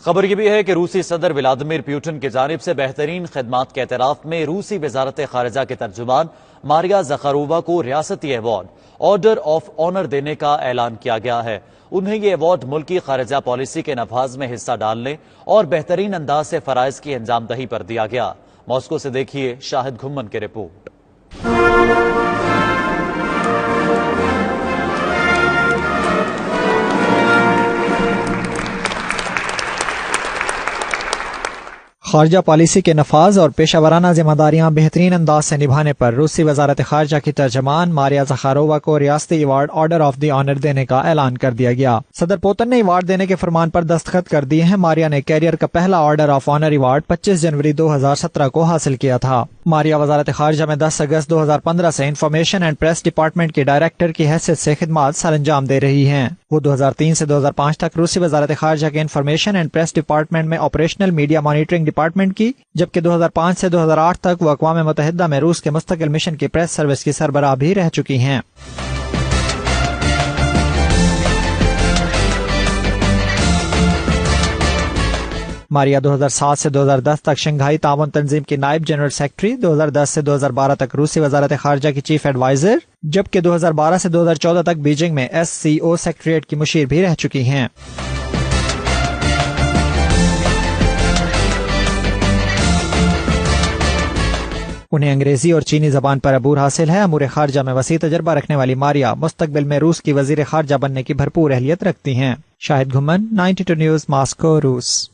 خبر یہ بھی ہے کہ روسی صدر ولادیمیر پیوٹن کی جانب سے بہترین خدمات کے اعتراف میں روسی وزارت خارجہ کے ترجمان ماریا زخارووا کو ریاستی ایوارڈ آرڈر آف آنر دینے کا اعلان کیا گیا ہے۔ انہیں یہ ایوارڈ ملکی خارجہ پالیسی کے نفاذ میں حصہ ڈالنے اور بہترین انداز سے فرائض کی انجام دہی پر دیا گیا۔ ماسکو سے دیکھیے شاہد گھمن کی رپورٹ۔ خارجہ پالیسی کے نفاذ اور پیشہ ورانہ ذمہ داریاں بہترین انداز سے نبھانے پر روسی وزارت خارجہ کی ترجمان ماریا زخارووا کو ریاستی award order of the owner دینے کا اعلان کر دیا گیا۔ صدر پوتن نے ایوارڈ دینے کے فرمان پر دستخط کر دیے ہیں۔ ماریا نے کیریئر کا پہلا آرڈر آف آنر ایوارڈ 25 جنوری 2017 کو حاصل کیا تھا۔ ماریا وزارت خارجہ میں 10 اگست 2015 سے انفارمیشن اینڈ پریس ڈپارٹمنٹ کی ڈائریکٹر کی حیثیت سے خدمات سر انجام دے رہی ہیں۔ وہ 2003 سے 2005 تک روسی وزارت خارجہ کے انفارمیشن اینڈ پریس ڈپارٹمنٹ میں آپریشنل میڈیا مانیٹرنگ ڈپارٹمنٹ کی، جبکہ 2005 سے 2008 تک وہ اقوام متحدہ میں روس کے مستقل مشن کی پریس سروس کی سربراہ بھی رہ چکی ہیں۔ ماریا 2007 سے 2010 تک شنگھائی تعاون تنظیم کی نائب جنرل سیکرٹری، 2010 سے 2012 تک روسی وزارت خارجہ کی چیف ایڈوائزر، جبکہ 2012 سے 2014 تک بیجنگ میں SCO سیکریٹریٹ کی مشیر بھی رہ چکی ہیں۔ انہیں انگریزی اور چینی زبان پر عبور حاصل ہے۔ امور خارجہ میں وسیع تجربہ رکھنے والی ماریا مستقبل میں روس کی وزیر خارجہ بننے کی بھرپور اہلیت رکھتی ہیں۔ شاہد گھمن، 92 نیوز، ماسکو، روس۔